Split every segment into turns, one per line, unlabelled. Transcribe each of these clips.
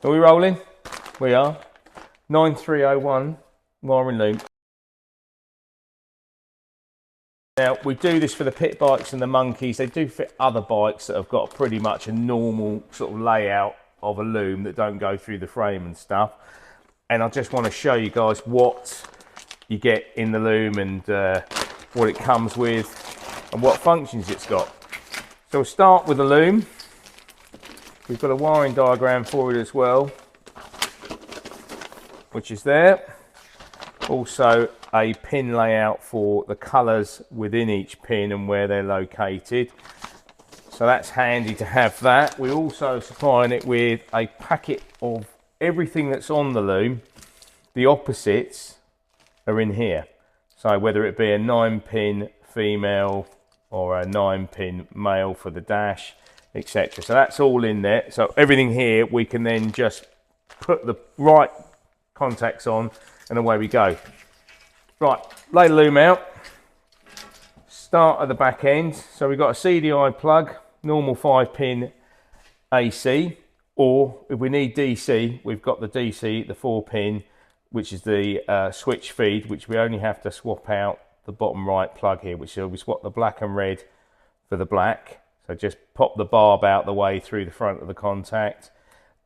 Are we rolling? We are. 9301 wiring loom. Now, we do this for the pit bikes and the monkeys. They do fit other bikes that have got pretty much a normal sort of layout of a loom that don't go through the frame and stuff. And I just want to show you guys what you get in the loom and what it comes with and what functions it's got. So we'll start with the loom. We've got a wiring diagram for it as well, which is there. Also a pin layout for the colours within each pin and where they're located. So that's handy to have that. We're also supplying it with a packet of everything that's on the loom. The opposites are in here. So whether it be a 9-pin female or a 9-pin male for the dash, etc. So that's all in there. So everything here, we can then just put the right contacts on and away we go. Right, lay the loom out. Start at the back end. So we've got a CDI plug, normal 5-pin AC, or if we need DC, we've got the DC, the 4-pin, which is the switch feed, which we only have to swap out the bottom right plug here, which we swap the black and red for the black. So just pop the barb out the way through the front of the contact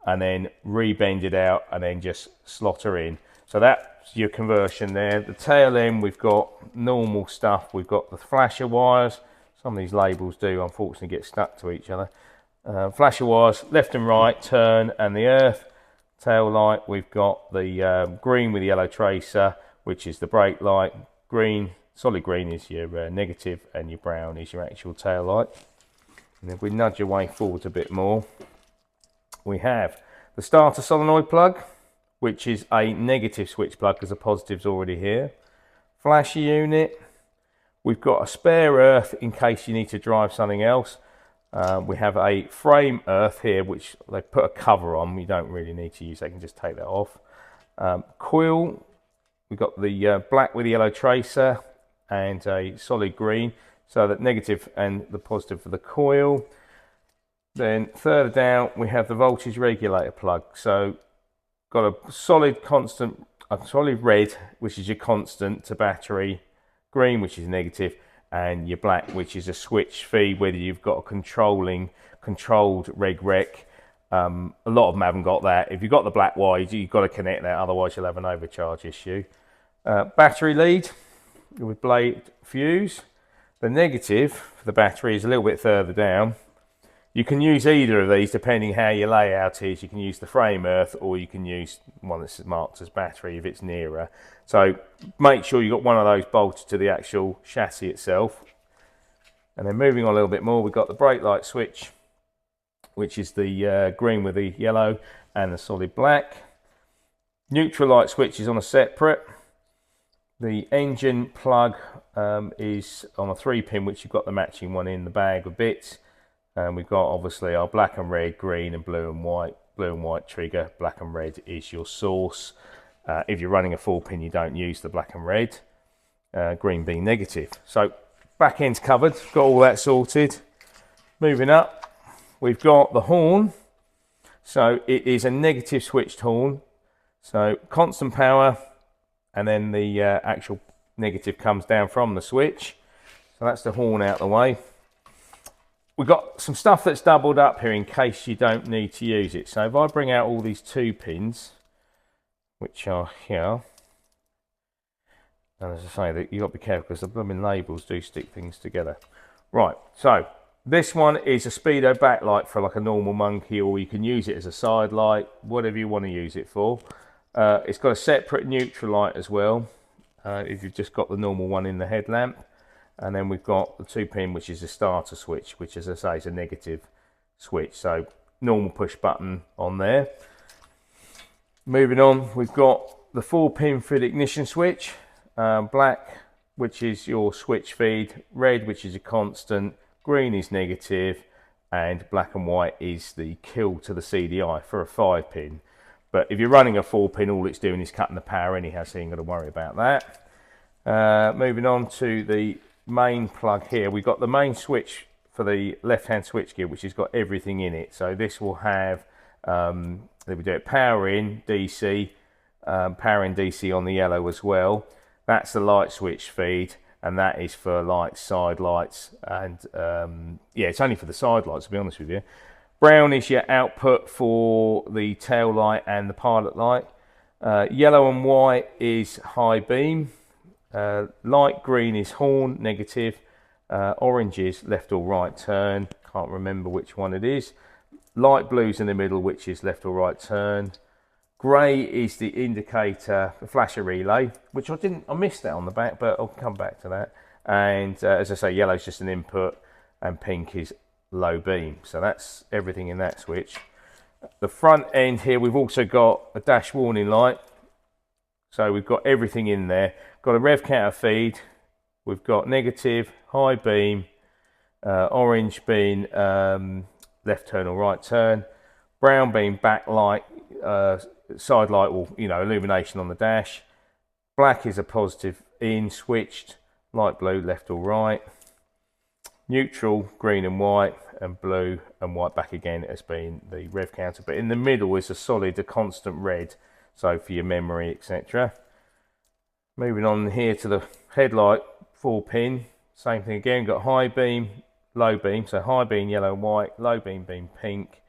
and then rebend it out and then just slot her in. So that's your conversion there. The tail end, we've got normal stuff. We've got the flasher wires. Some of these labels do unfortunately get stuck to each other. Flasher wires, left and right, turn and the earth. Tail light, we've got the green with the yellow tracer, which is the brake light. Green, solid green is your negative and your brown is your actual tail light. And if we nudge away forward a bit more, we have the starter solenoid plug, which is a negative switch plug because the positive's already here. Flasher unit. We've got a spare earth in case you need to drive something else. We have a frame earth here, which they put a cover on. You don't really need to use. They can just take that off. Coil. We've got the black with the yellow tracer and a solid green. So that negative and the positive for the coil. Then further down we have the voltage regulator plug. So got a solid constant, a solid red, which is your constant to battery, green, which is negative, and your black, which is a switch feed, whether you've got a controlled reg rec. A lot of them haven't got that. If you've got the black wire, you've got to connect that, otherwise you'll have an overcharge issue. Battery lead with blade fuse. The negative for the battery is a little bit further down. You can use either of these depending how your layout is. You can use the frame earth or you can use one that's marked as battery if it's nearer. So make sure you've got one of those bolted to the actual chassis itself. And then moving on a little bit more, we've got the brake light switch, which is the green with the yellow and the solid black. Neutral light switch is on a separate. The engine plug is on a 3-pin, which you've got the matching one in the bag of bits. And we've got obviously our black and red, green and blue and white. Blue and white trigger, black and red is your source. If you're running a 4-pin, you don't use the black and red. Green being negative. So back end's covered, got all that sorted. Moving up, we've got the horn. So it is a negative switched horn. So constant power. And then the actual negative comes down from the switch. So that's the horn out the way. We've got some stuff that's doubled up here in case you don't need to use it. So if I bring out all these 2 pins, which are here, and as I say, you've got to be careful because the blooming labels do stick things together. Right, so this one is a speedo backlight for like a normal monkey, or you can use it as a side light, whatever you want to use it for. It's got a separate neutral light as well, if you've just got the normal one in the headlamp. And then we've got the 2-pin, which is a starter switch, which, as I say, is a negative switch. So normal push button on there. Moving on, we've got the 4-pin for the ignition switch. Black, which is your switch feed. Red, which is a constant. Green is negative. And black and white is the kill to the CDI for a 5-pin. But if you're running a 4-pin, all it's doing is cutting the power anyhow, so you ain't got to worry about that. Moving on to the main plug here. We've got the main switch for the left-hand switch gear, which has got everything in it. So this will have Then we do it power in DC, power in DC on the yellow as well. That's the light switch feed, and that is for like side lights, and yeah, it's only for the side lights, to be honest with you. Brown is your output for the tail light and the pilot light. Yellow and white is high beam. Light green is horn, negative. Orange is left or right turn. Can't remember which one it is. Light blue's in the middle, which is left or right turn. Grey is the indicator, the flasher relay, which I missed that on the back, but I'll come back to that. And as I say, yellow's just an input, and pink is low beam. So that's everything in that switch. The front end here, we've also got a dash warning light. So we've got everything in there. Got a rev counter feed. We've got negative, high beam, orange beam, left turn or right turn, brown beam backlight, side light, or illumination on the dash. Black is a positive in switched, light blue left or right, neutral green and white, and blue and white back again as being the rev counter. But in the middle is a constant red, so for your memory, etc. Moving on here to the headlight, 4-pin, same thing again. Got high beam, low beam, so high beam yellow and white, low beam pink,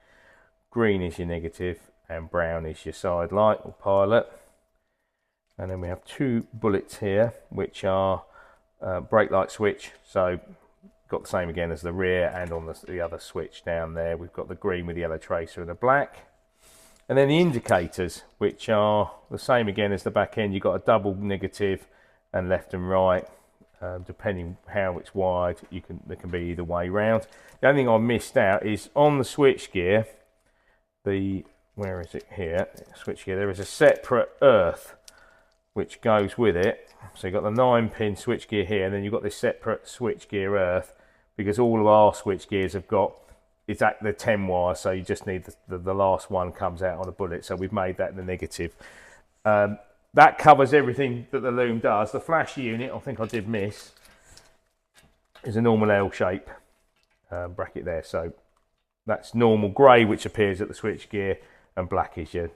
green is your negative, and brown is your side light or pilot. And then we have 2 bullets here, which are brake light switch, so got the same again as the rear, and on the other switch down there we've got the green with the yellow tracer and the black. And then the indicators, which are the same again as the back end. You've got a double negative and left and right. Depending how it's wired, there can be either way round. The only thing I missed out is on the switch gear, where is it here? Switch gear, there is a separate earth which goes with it. So you've got the 9-pin switch gear here, and then you've got this separate switch gear earth, because all of our switch gears have got, it's at the 10 wire, so you just need the last one comes out on a bullet. So we've made that the negative. That covers everything that the loom does. The flash unit, I think I did miss, is a normal L shape bracket there. So that's normal grey, which appears at the switch gear, and black is your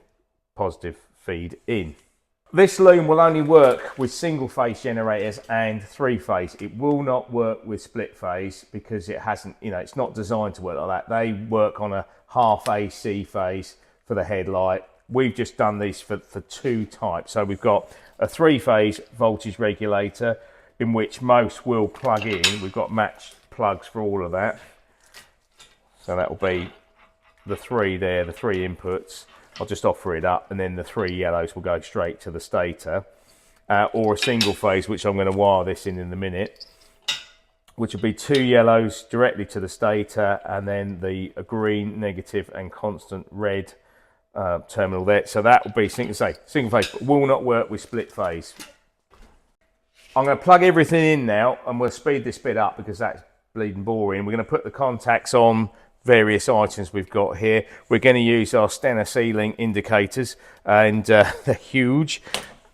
positive feed in. This loom will only work with single phase generators and 3-phase. It will not work with split phase, because it hasn't, it's not designed to work like that. They work on a half AC phase for the headlight. We've just done these for 2 types. So we've got a 3-phase voltage regulator, in which most will plug in. We've got matched plugs for all of that. So that will be the 3 there, the 3 inputs. I'll just offer it up, and then the 3 yellows will go straight to the stator. Or a single phase, which I'm going to wire this in a minute, which will be 2 yellows directly to the stator, and then the green, negative, and constant red terminal there. So that will be single phase, but will not work with split phase. I'm going to plug everything in now, and we'll speed this bit up because that's bleeding boring. We're going to put the contacts on various items we've got here. We're going to use our Stena ceiling indicators, and they're huge,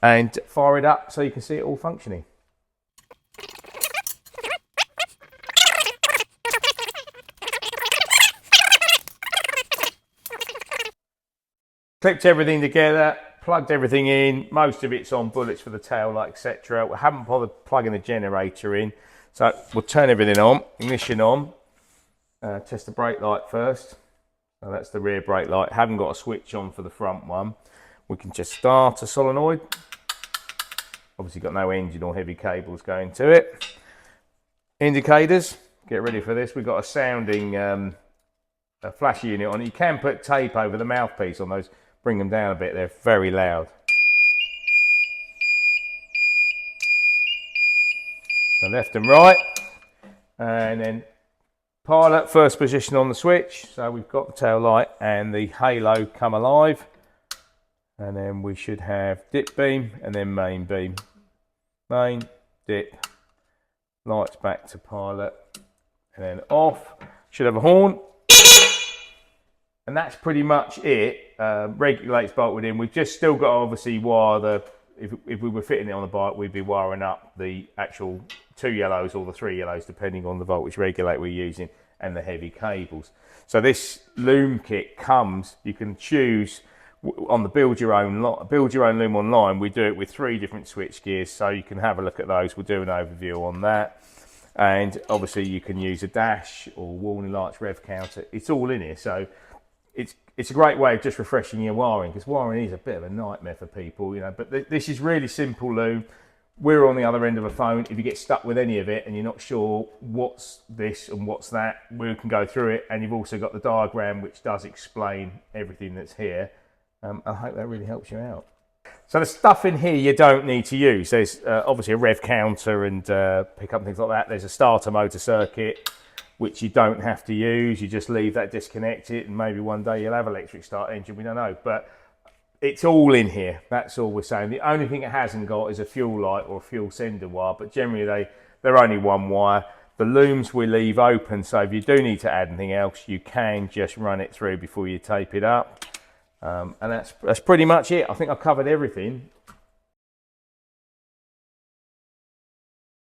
and fire it up so you can see it all functioning. Clipped everything together, plugged everything in. Most of it's on bullets for the tail light, etc. We haven't bothered plugging the generator in, so we'll turn everything on. Ignition on. Test the brake light first. So that's the rear brake light. Haven't got a switch on for the front one. We can just start a solenoid. Obviously got no engine or heavy cables going to it. Indicators, get ready for this. We've got a sounding flash unit on it. You can put tape over the mouthpiece on those, bring them down a bit. They're very loud. So left and right, and then pilot, first position on the switch. So we've got the tail light and the halo come alive, and then we should have dip beam and then main beam. Main, dip, lights back to pilot, and then off. Should have a horn, and that's pretty much it. Regulates bolted in. We've just still got to obviously wire the, if we were fitting it on the bike, we'd be wiring up the actual 2 yellows or the 3 yellows, depending on the voltage regulator we're using, and the heavy cables. So this loom kit comes, you can choose on the build your own loom online. We do it with 3 different switch gears, so you can have a look at those. We'll do an overview on that. And obviously you can use a dash or warning lights, rev counter. It's all in here, so it's a great way of just refreshing your wiring, because wiring is a bit of a nightmare for people, you know. But this is really simple loom. We're on the other end of a phone. If you get stuck with any of it and you're not sure what's this and what's that, we can go through it. And you've also got the diagram which does explain everything that's here. I hope that really helps you out. So the stuff in here you don't need to use. There's obviously a rev counter and pick up things like that. There's a starter motor circuit, which you don't have to use. You just leave that disconnected, and maybe one day you'll have an electric start engine, we don't know. But it's all in here, that's all we're saying. The only thing it hasn't got is a fuel light or a fuel sender wire, but generally they're only one wire. The looms we leave open, so if you do need to add anything else, you can just run it through before you tape it up. And that's pretty much it. I think I've covered everything.